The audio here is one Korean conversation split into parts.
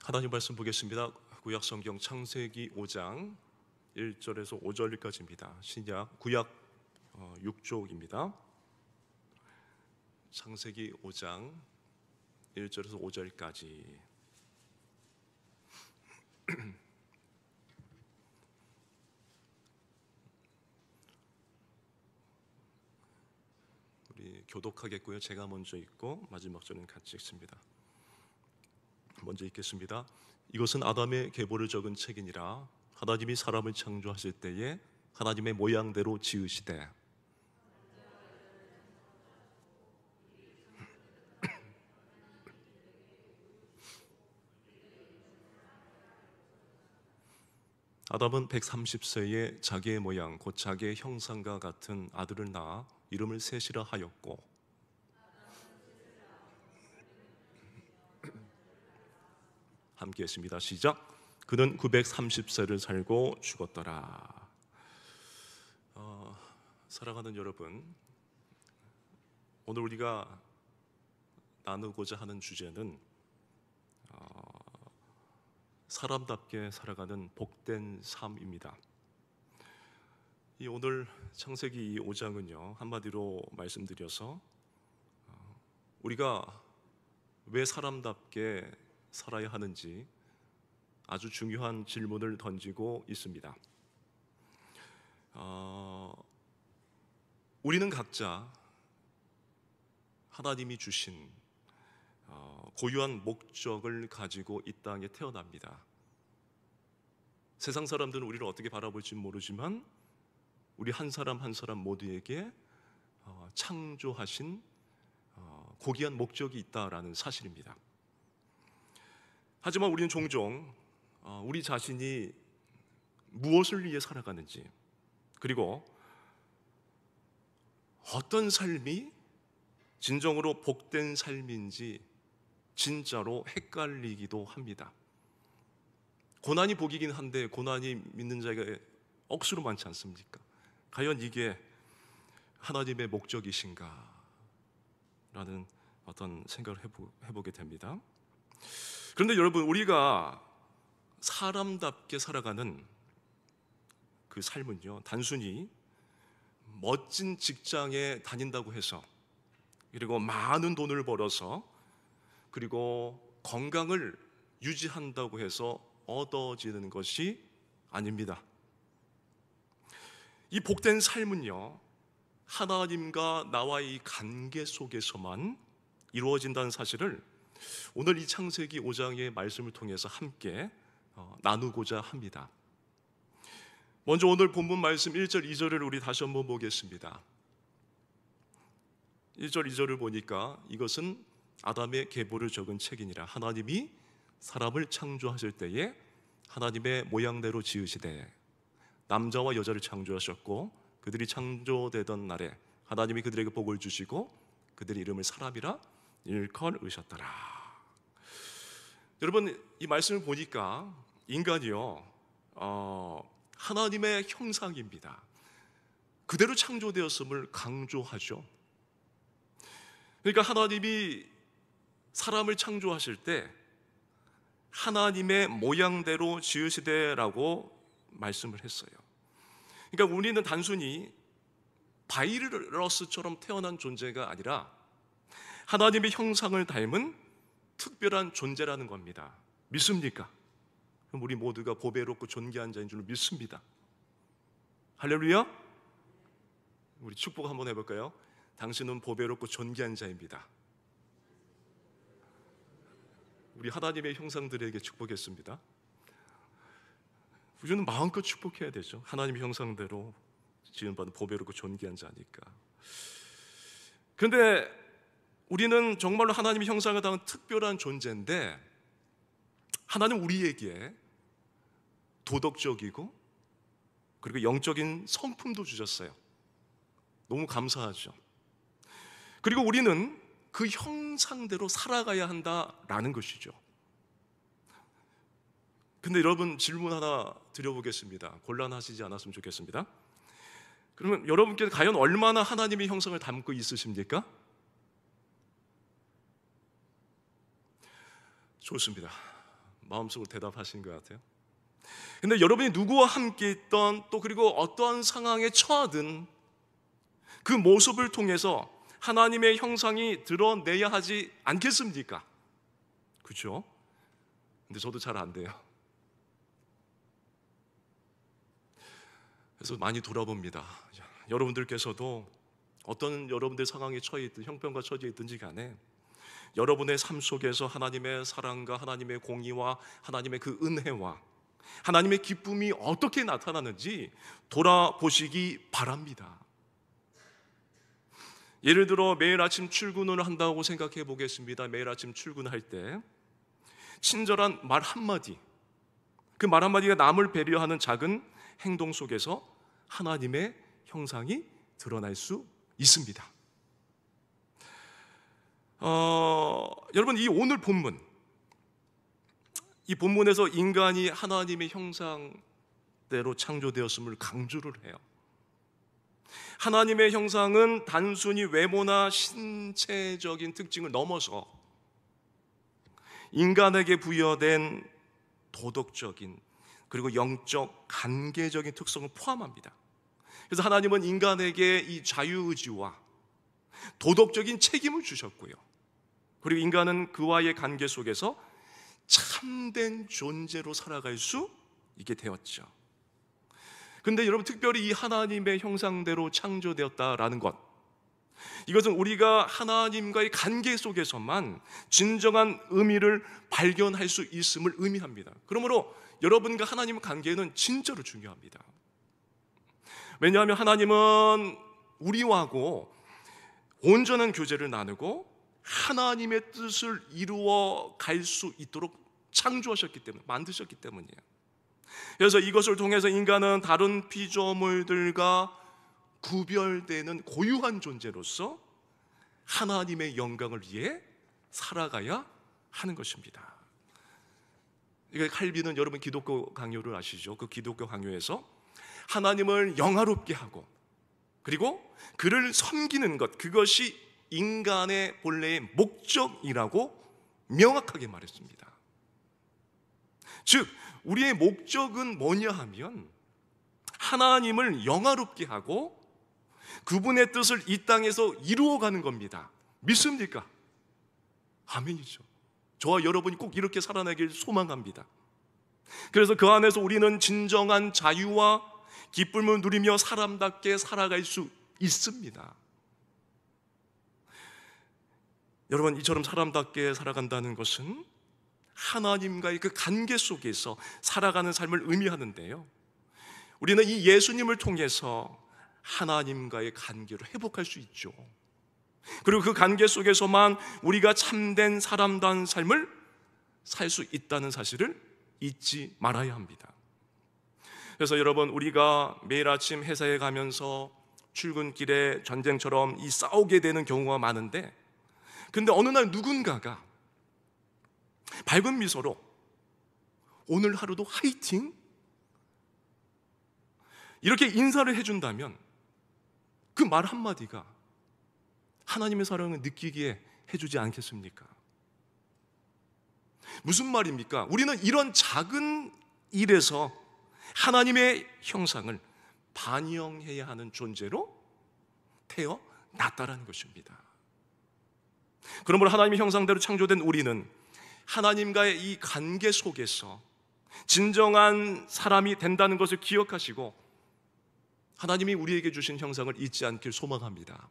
하나님 말씀 보겠습니다. 구약 성경 창세기 5장 1절에서 5절까지입니다. 신약 구약 6쪽입니다. 창세기 5장 1절에서 5절까지. 우리 교독하겠고요. 제가 먼저 읽고 마지막 절은 같이 읽습니다. 먼저 읽겠습니다. 이것은 아담의 계보를 적은 책이니라. 하나님이 사람을 창조하실 때에 하나님의 모양대로 지으시되 아담은 130세에 자기의 모양 곧 자기의 형상과 같은 아들을 낳아 이름을 셋이라 하였고, 함께 했습니다. 시작. 그는 930세를 살고 죽었더라. 사랑하는 여러분, 오늘 우리가 나누고자 하는 주제는 사람답게 살아가는 복된 삶입니다. 이 오늘 창세기 5장은요, 한마디로 말씀드려서 우리가 왜 사람답게 살아야 하는지 아주 중요한 질문을 던지고 있습니다. 우리는 각자 하나님이 주신 고유한 목적을 가지고 이 땅에 태어납니다. 세상 사람들은 우리를 어떻게 바라볼지 모르지만 우리 한 사람 한 사람 모두에게 창조하신 고귀한 목적이 있다라는 사실입니다. 하지만 우리는 종종 우리 자신이 무엇을 위해 살아가는지, 그리고 어떤 삶이 진정으로 복된 삶인지 진짜로 헷갈리기도 합니다. 고난이 복이긴 한데 고난이 믿는 자가 억수로 많지 않습니까? 과연 이게 하나님의 목적이신가? 라는 어떤 생각을 해보게 됩니다. 그런데 여러분, 우리가 사람답게 살아가는 그 삶은요, 단순히 멋진 직장에 다닌다고 해서, 그리고 많은 돈을 벌어서, 그리고 건강을 유지한다고 해서 얻어지는 것이 아닙니다. 이 복된 삶은요, 하나님과 나와의 관계 속에서만 이루어진다는 사실을 오늘 이 창세기 5장의 말씀을 통해서 함께 나누고자 합니다. 먼저 오늘 본문 말씀 1절 2절을 우리 다시 한번 보겠습니다. 1절 2절을 보니까 이것은 아담의 계보를 적은 책이니라. 하나님이 사람을 창조하실 때에 하나님의 모양대로 지으시되 남자와 여자를 창조하셨고 그들이 창조되던 날에 하나님이 그들에게 복을 주시고 그들의 이름을 사람이라 일컬으셨더라. 여러분, 이 말씀을 보니까 인간이요, 하나님의 형상입니다. 그대로 창조되었음을 강조하죠. 그러니까 하나님이 사람을 창조하실 때 하나님의 모양대로 지으시되라고 말씀을 했어요. 그러니까 우리는 단순히 바이러스처럼 태어난 존재가 아니라 하나님의 형상을 닮은 특별한 존재라는 겁니다. 믿습니까? 그럼 우리 모두가 보배롭고 존귀한 자인 줄 믿습니다. 할렐루야. 우리 축복 한번 해볼까요? 당신은 보배롭고 존귀한 자입니다. 우리 하나님의 형상들에게 축복했습니다. 우리는 마음껏 축복해야 되죠. 하나님의 형상대로 지은받은 보배롭고 존귀한 자니까. 그런데 우리는 정말로 하나님의 형상을 담은 특별한 존재인데, 하나님 우리에게 도덕적이고 그리고 영적인 성품도 주셨어요. 너무 감사하죠. 그리고 우리는 그 형상대로 살아가야 한다라는 것이죠. 근데 여러분, 질문 하나 드려보겠습니다. 곤란하시지 않았으면 좋겠습니다. 그러면 여러분께 과연 얼마나 하나님의 형상을 담고 있으십니까? 좋습니다. 마음속으로 대답하신 것 같아요. 근데 여러분이 누구와 함께 있던 또 그리고 어떠한 상황에 처하든 그 모습을 통해서 하나님의 형상이 드러내야 하지 않겠습니까? 그렇죠? 근데 저도 잘 안 돼요. 그래서 많이 돌아봅니다. 여러분들께서도 어떤 여러분들 상황에 처해 있든 형편과 처해 있든지 간에 여러분의 삶 속에서 하나님의 사랑과 하나님의 공의와 하나님의 그 은혜와 하나님의 기쁨이 어떻게 나타나는지 돌아보시기 바랍니다. 예를 들어 매일 아침 출근을 한다고 생각해 보겠습니다. 매일 아침 출근할 때 친절한 말 한마디, 그 말 한마디가 남을 배려하는 작은 행동 속에서 하나님의 형상이 드러날 수 있습니다. 여러분, 이 오늘 본문, 이 본문에서 인간이 하나님의 형상대로 창조되었음을 강조를 해요. 하나님의 형상은 단순히 외모나 신체적인 특징을 넘어서 인간에게 부여된 도덕적인 그리고 영적 관계적인 특성을 포함합니다. 그래서 하나님은 인간에게 이 자유의지와 도덕적인 책임을 주셨고요, 그리고 인간은 그와의 관계 속에서 참된 존재로 살아갈 수 있게 되었죠. 근데 여러분, 특별히 이 하나님의 형상대로 창조되었다라는 것, 이것은 우리가 하나님과의 관계 속에서만 진정한 의미를 발견할 수 있음을 의미합니다. 그러므로 여러분과 하나님의 관계는 진짜로 중요합니다. 왜냐하면 하나님은 우리하고 온전한 교제를 나누고 하나님의 뜻을 이루어 갈 수 있도록 창조하셨기 때문에, 만드셨기 때문이에요. 그래서 이것을 통해서 인간은 다른 피조물들과 구별되는 고유한 존재로서 하나님의 영광을 위해 살아가야 하는 것입니다. 이게 칼빈은 여러분 기독교 강요를 아시죠? 그 기독교 강요에서 하나님을 영화롭게 하고 그리고 그를 섬기는 것, 그것이 인간의 본래의 목적이라고 명확하게 말했습니다. 즉 우리의 목적은 뭐냐 하면 하나님을 영화롭게 하고 그분의 뜻을 이 땅에서 이루어가는 겁니다. 믿습니까? 아멘이죠. 저와 여러분이 꼭 이렇게 살아나길 소망합니다. 그래서 그 안에서 우리는 진정한 자유와 기쁨을 누리며 사람답게 살아갈 수 있습니다. 여러분, 이처럼 사람답게 살아간다는 것은 하나님과의 그 관계 속에서 살아가는 삶을 의미하는데요, 우리는 이 예수님을 통해서 하나님과의 관계를 회복할 수 있죠. 그리고 그 관계 속에서만 우리가 참된 사람다운 삶을 살 수 있다는 사실을 잊지 말아야 합니다. 그래서 여러분, 우리가 매일 아침 회사에 가면서 출근길에 전쟁처럼 이 싸우게 되는 경우가 많은데, 근데 어느 날 누군가가 밝은 미소로 오늘 하루도 화이팅! 이렇게 인사를 해준다면 그 말 한마디가 하나님의 사랑을 느끼게 해주지 않겠습니까? 무슨 말입니까? 우리는 이런 작은 일에서 하나님의 형상을 반영해야 하는 존재로 태어났다라는 것입니다. 그러므로 하나님의 형상대로 창조된 우리는 하나님과의 이 관계 속에서 진정한 사람이 된다는 것을 기억하시고 하나님이 우리에게 주신 형상을 잊지 않길 소망합니다.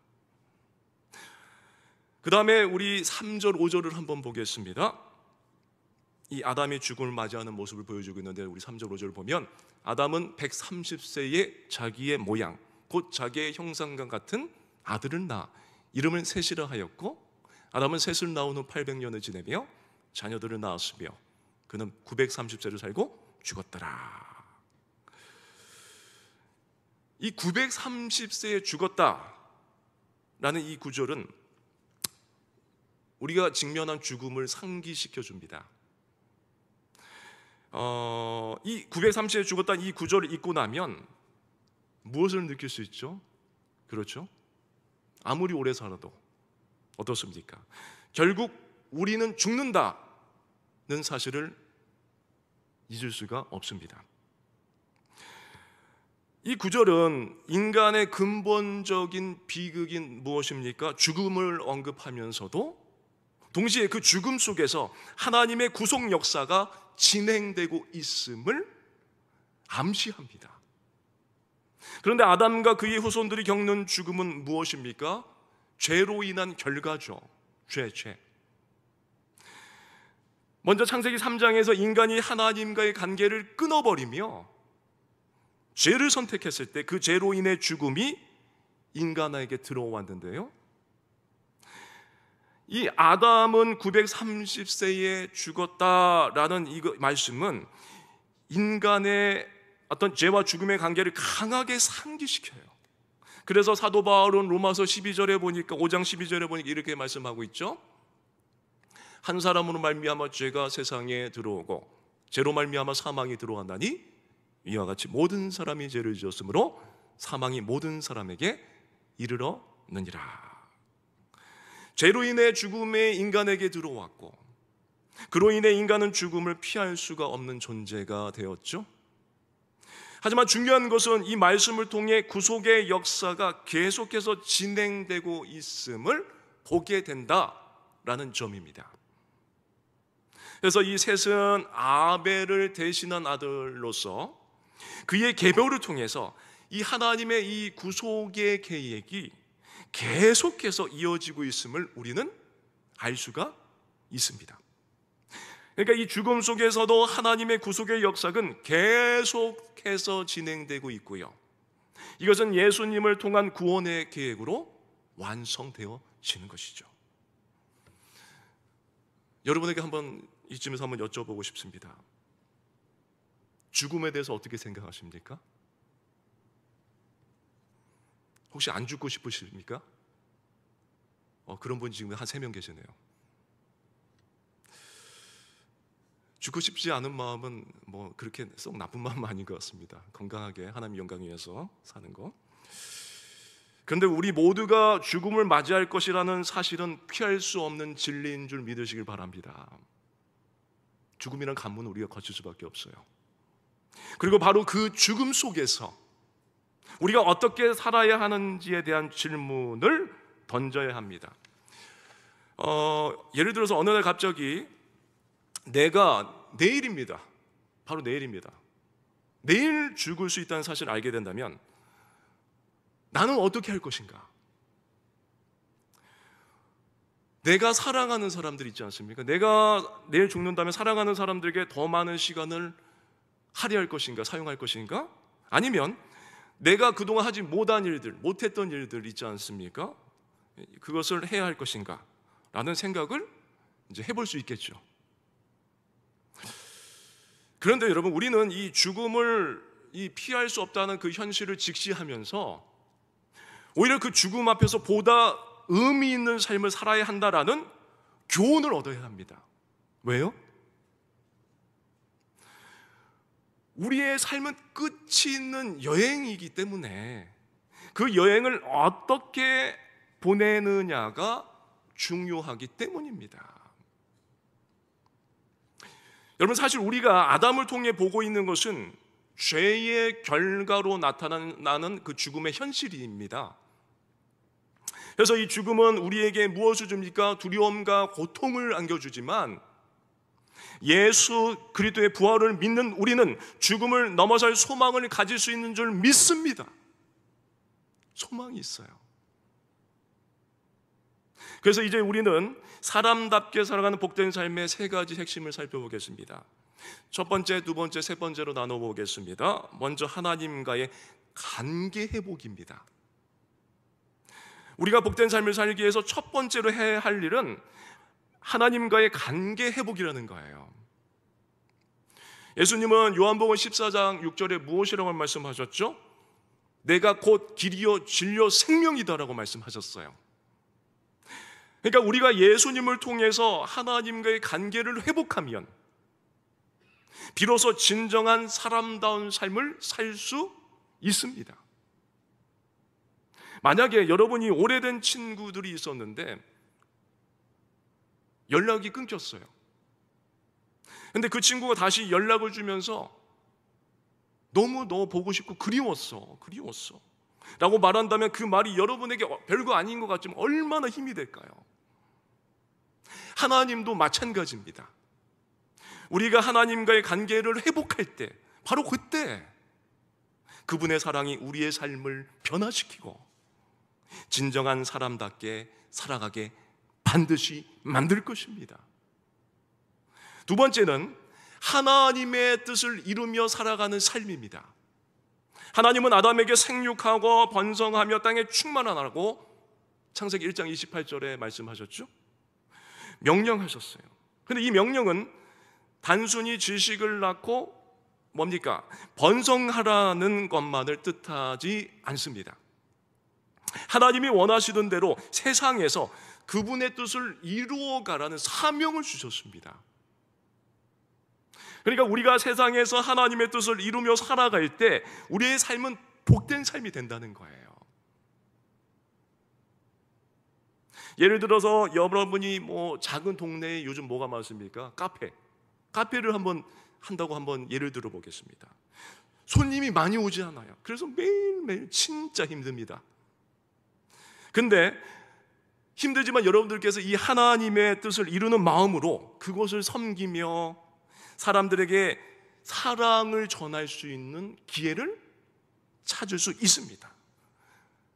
그 다음에 우리 3절 5절을 한번 보겠습니다. 이 아담이 죽음을 맞이하는 모습을 보여주고 있는데, 우리 3절 5절을 보면 아담은 130세의 자기의 모양, 곧 자기의 형상과 같은 아들을 낳아 이름을 셋이라 하였고, 아담은 셋을 낳은 후 800년을 지내며 자녀들을 낳았으며 그는 930세를 살고 죽었더라. 이 930세에 죽었다라는 이 구절은 우리가 직면한 죽음을 상기시켜 줍니다. 이 930세에 죽었다는 이 구절을 읽고 나면 무엇을 느낄 수 있죠? 그렇죠? 아무리 오래 살아도 어떻습니까? 결국 우리는 죽는다는 사실을 잊을 수가 없습니다. 이 구절은 인간의 근본적인 비극인 무엇입니까? 죽음을 언급하면서도 동시에 그 죽음 속에서 하나님의 구속 역사가 진행되고 있음을 암시합니다. 그런데 아담과 그의 후손들이 겪는 죽음은 무엇입니까? 죄로 인한 결과죠. 죄. 먼저 창세기 3장에서 인간이 하나님과의 관계를 끊어버리며 죄를 선택했을 때 그 죄로 인해 죽음이 인간에게 들어왔는데요, 이 아담은 930세에 죽었다라는 이 말씀은 인간의 어떤 죄와 죽음의 관계를 강하게 상기시켜요. 그래서 사도 바울은 로마서 12절에 보니까 5장 12절에 보니까 이렇게 말씀하고 있죠. 한 사람으로 말미암아 죄가 세상에 들어오고 죄로 말미암아 사망이 들어왔나니 이와 같이 모든 사람이 죄를 지었으므로 사망이 모든 사람에게 이르렀느니라. 죄로 인해 죽음이 인간에게 들어왔고 그로 인해 인간은 죽음을 피할 수가 없는 존재가 되었죠. 하지만 중요한 것은 이 말씀을 통해 구속의 역사가 계속해서 진행되고 있음을 보게 된다라는 점입니다. 그래서 이 셋은 아벨을 대신한 아들로서 그의 계보를 통해서 이 하나님의 이 구속의 계획이 계속해서 이어지고 있음을 우리는 알 수가 있습니다. 그러니까 이 죽음 속에서도 하나님의 구속의 역사는 계속해서 진행되고 있고요, 이것은 예수님을 통한 구원의 계획으로 완성되어지는 것이죠. 여러분에게 이쯤에서 한번 여쭤보고 싶습니다. 죽음에 대해서 어떻게 생각하십니까? 혹시 안 죽고 싶으십니까? 그런 분 지금 한 3명 계시네요. 죽고 싶지 않은 마음은 그렇게 썩 나쁜 마음은 아닌 것 같습니다. 건강하게 하나님 영광 위해서 사는 거. 그런데 우리 모두가 죽음을 맞이할 것이라는 사실은 피할 수 없는 진리인 줄 믿으시길 바랍니다. 죽음이란 관문은 우리가 거칠 수밖에 없어요. 그리고 바로 그 죽음 속에서 우리가 어떻게 살아야 하는지에 대한 질문을 던져야 합니다. 예를 들어서 어느 날 갑자기 내가 내일입니다. 바로 내일입니다. 내일 죽을 수 있다는 사실을 알게 된다면 나는 어떻게 할 것인가? 내가 사랑하는 사람들 있지 않습니까? 내가 내일 죽는다면 사랑하는 사람들에게 더 많은 시간을 할애할 것인가? 사용할 것인가? 아니면 내가 그동안 하지 못한 일들, 못했던 일들 있지 않습니까? 그것을 해야 할 것인가? 라는 생각을 이제 해볼 수 있겠죠. 그런데 여러분, 우리는 이 죽음을 피할 수 없다는 그 현실을 직시하면서 오히려 그 죽음 앞에서 보다 의미 있는 삶을 살아야 한다라는 교훈을 얻어야 합니다. 왜요? 우리의 삶은 끝이 있는 여행이기 때문에 그 여행을 어떻게 보내느냐가 중요하기 때문입니다. 여러분, 사실 우리가 아담을 통해 보고 있는 것은 죄의 결과로 나타나는 그 죽음의 현실입니다. 그래서 이 죽음은 우리에게 무엇을 줍니까? 두려움과 고통을 안겨주지만 예수 그리스도의 부활을 믿는 우리는 죽음을 넘어설 소망을 가질 수 있는 줄 믿습니다. 소망이 있어요. 그래서 이제 우리는 사람답게 살아가는 복된 삶의 3가지 핵심을 살펴보겠습니다. 첫 번째, 두 번째, 세 번째로 나눠보겠습니다. 먼저 하나님과의 관계 회복입니다. 우리가 복된 삶을 살기 위해서 첫 번째로 해야 할 일은 하나님과의 관계 회복이라는 거예요. 예수님은 요한복음 14장 6절에 무엇이라고 말씀하셨죠? 내가 곧 길이요 진리요 생명이다라고 말씀하셨어요. 그러니까 우리가 예수님을 통해서 하나님과의 관계를 회복하면 비로소 진정한 사람다운 삶을 살 수 있습니다. 만약에 여러분이 오래된 친구들이 있었는데 연락이 끊겼어요. 근데 그 친구가 다시 연락을 주면서 너무 너 보고 싶고 그리웠어 라고 말한다면 그 말이 여러분에게 별거 아닌 것 같지만 얼마나 힘이 될까요? 하나님도 마찬가지입니다. 우리가 하나님과의 관계를 회복할 때, 바로 그때 그분의 사랑이 우리의 삶을 변화시키고 진정한 사람답게 살아가게 반드시 만들 것입니다. 두 번째는 하나님의 뜻을 이루며 살아가는 삶입니다. 하나님은 아담에게 생육하고 번성하며 땅에 충만하라고 창세기 1장 28절에 말씀하셨죠. 명령하셨어요. 그런데 이 명령은 단순히 지식을 낳고 뭡니까? 번성하라는 것만을 뜻하지 않습니다. 하나님이 원하시던 대로 세상에서 그분의 뜻을 이루어가라는 사명을 주셨습니다. 그러니까 우리가 세상에서 하나님의 뜻을 이루며 살아갈 때 우리의 삶은 복된 삶이 된다는 거예요. 예를 들어서 여러분이 작은 동네에 요즘 뭐가 많습니까? 카페를 한다고 한번 예를 들어 보겠습니다. 손님이 많이 오지 않아요. 그래서 매일매일 진짜 힘듭니다. 근데 힘들지만 여러분들께서 이 하나님의 뜻을 이루는 마음으로 그것을 섬기며 사람들에게 사랑을 전할 수 있는 기회를 찾을 수 있습니다.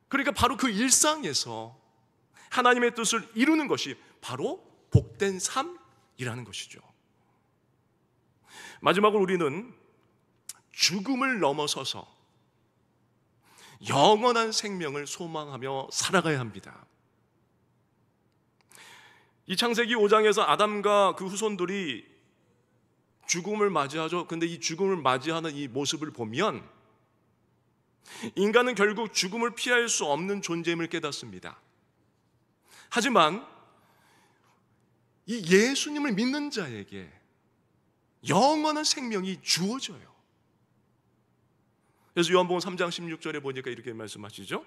그러니까 바로 그 일상에서 하나님의 뜻을 이루는 것이 바로 복된 삶이라는 것이죠. 마지막으로 우리는 죽음을 넘어서서 영원한 생명을 소망하며 살아가야 합니다. 이 창세기 5장에서 아담과 그 후손들이 죽음을 맞이하죠. 근데 이 죽음을 맞이하는 이 모습을 보면 인간은 결국 죽음을 피할 수 없는 존재임을 깨닫습니다. 하지만 이 예수님을 믿는 자에게 영원한 생명이 주어져요. 그래서 요한복음 3장 16절에 보니까 이렇게 말씀하시죠.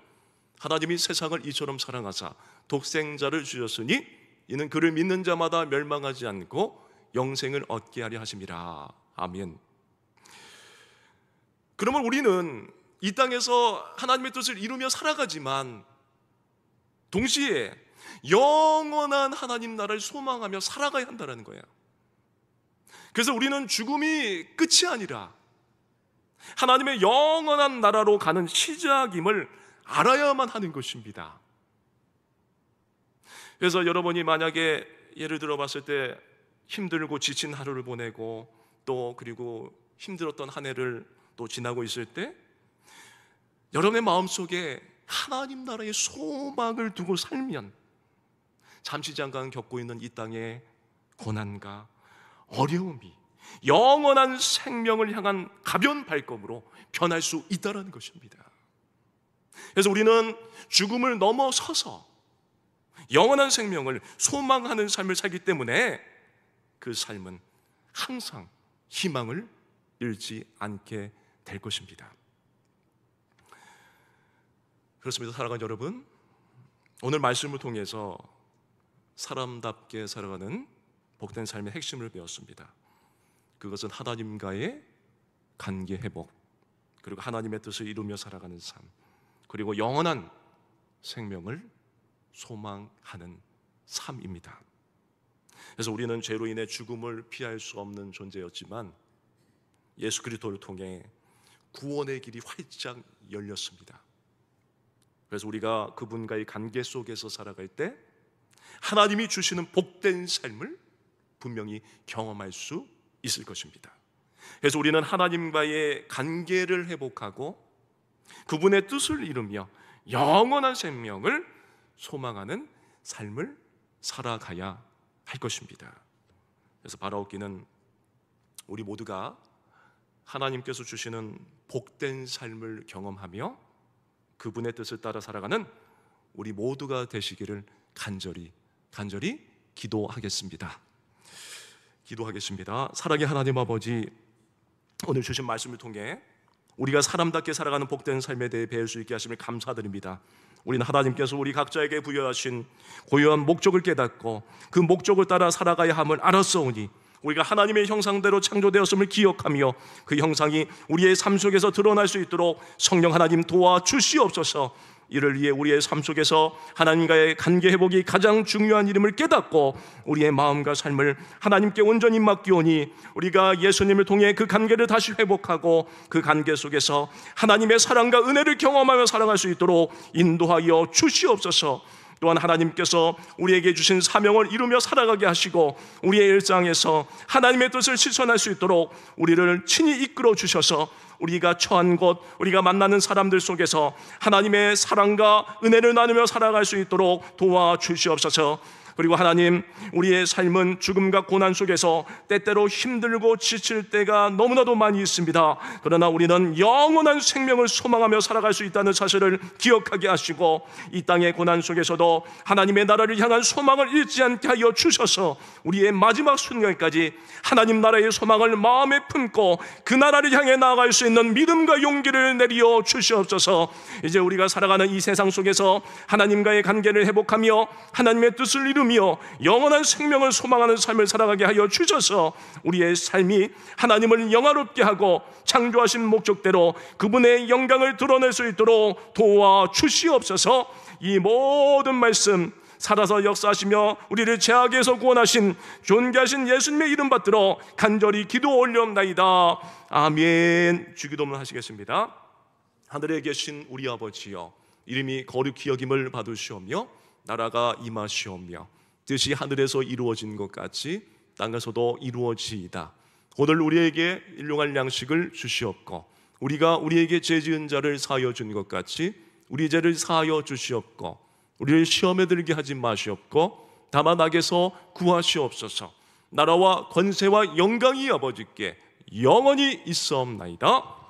하나님이 세상을 이처럼 사랑하사 독생자를 주셨으니 이는 그를 믿는 자마다 멸망하지 않고 영생을 얻게 하려 하심이라. 아멘. 그러면 우리는 이 땅에서 하나님의 뜻을 이루며 살아가지만 동시에 영원한 하나님 나라를 소망하며 살아가야 한다는 거예요. 그래서 우리는 죽음이 끝이 아니라 하나님의 영원한 나라로 가는 시작임을 알아야만 하는 것입니다. 그래서 여러분이 만약에 예를 들어 봤을 때 힘들고 지친 하루를 보내고 또 그리고 힘들었던 한 해를 또 지나고 있을 때 여러분의 마음속에 하나님 나라의 소망을 두고 살면 잠시 잠깐 겪고 있는 이 땅의 고난과 어려움이 영원한 생명을 향한 가벼운 발걸음으로 변할 수 있다는 것입니다. 그래서 우리는 죽음을 넘어서서 영원한 생명을 소망하는 삶을 살기 때문에 그 삶은 항상 희망을 잃지 않게 될 것입니다. 그렇습니다. 사랑하는 여러분, 오늘 말씀을 통해서 사람답게 살아가는 복된 삶의 핵심을 배웠습니다. 그것은 하나님과의 관계 회복, 그리고 하나님의 뜻을 이루며 살아가는 삶, 그리고 영원한 생명을 소망하는 삶입니다. 그래서 우리는 죄로 인해 죽음을 피할 수 없는 존재였지만 예수 그리스도를 통해 구원의 길이 활짝 열렸습니다. 그래서 우리가 그분과의 관계 속에서 살아갈 때 하나님이 주시는 복된 삶을 분명히 경험할 수 있을 것입니다. 그래서 우리는 하나님과의 관계를 회복하고 그분의 뜻을 이루며 영원한 생명을 소망하는 삶을 살아가야 할 것입니다. 그래서 바라옵기는 우리 모두가 하나님께서 주시는 복된 삶을 경험하며 그분의 뜻을 따라 살아가는 우리 모두가 되시기를 간절히 기도하겠습니다. 사랑의 하나님 아버지, 오늘 주신 말씀을 통해 우리가 사람답게 살아가는 복된 삶에 대해 배울 수 있게 하심을 감사드립니다. 우리는 하나님께서 우리 각자에게 부여하신 고유한 목적을 깨닫고 그 목적을 따라 살아가야 함을 알았사오니 우리가 하나님의 형상대로 창조되었음을 기억하며 그 형상이 우리의 삶 속에서 드러날 수 있도록 성령 하나님 도와주시옵소서. 이를 위해 우리의 삶 속에서 하나님과의 관계 회복이 가장 중요한 일임을 깨닫고 우리의 마음과 삶을 하나님께 온전히 맡기오니 우리가 예수님을 통해 그 관계를 다시 회복하고 그 관계 속에서 하나님의 사랑과 은혜를 경험하며 살아갈 수 있도록 인도하여 주시옵소서. 또한 하나님께서 우리에게 주신 사명을 이루며 살아가게 하시고 우리의 일상에서 하나님의 뜻을 실천할 수 있도록 우리를 친히 이끌어 주셔서 우리가 처한 곳, 우리가 만나는 사람들 속에서 하나님의 사랑과 은혜를 나누며 살아갈 수 있도록 도와주시옵소서. 그리고 하나님, 우리의 삶은 죽음과 고난 속에서 때때로 힘들고 지칠 때가 너무나도 많이 있습니다. 그러나 우리는 영원한 생명을 소망하며 살아갈 수 있다는 사실을 기억하게 하시고 이 땅의 고난 속에서도 하나님의 나라를 향한 소망을 잃지 않게 하여 주셔서 우리의 마지막 순간까지 하나님 나라의 소망을 마음에 품고 그 나라를 향해 나아갈 수 있는 믿음과 용기를 내려 주시옵소서. 이제 우리가 살아가는 이 세상 속에서 하나님과의 관계를 회복하며 하나님의 뜻을 이루며 영원한 생명을 소망하는 삶을 살아가게 하여 주셔서 우리의 삶이 하나님을 영화롭게 하고 창조하신 목적대로 그분의 영광을 드러낼 수 있도록 도와주시옵소서. 이 모든 말씀 살아서 역사하시며 우리를 죄악에서 구원하신 존귀하신 예수님의 이름 받들어 간절히 기도 올려옵나이다. 아멘. 주기도문 하시겠습니다. 하늘에 계신 우리 아버지여, 이름이 거룩히 여김을 받으시오며 나라가 임하시오며 뜻이 하늘에서 이루어진 것 같이 땅에서도 이루어지이다. 오늘 우리에게 일용할 양식을 주시옵고 우리가 우리에게 죄 지은 자를 사하여 준 것 같이 우리 죄를 사하여 주시옵고 우리를 시험에 들게 하지 마시옵고 다만 악에서 구하시옵소서. 나라와 권세와 영광이 아버지께 영원히 있사옵나이다.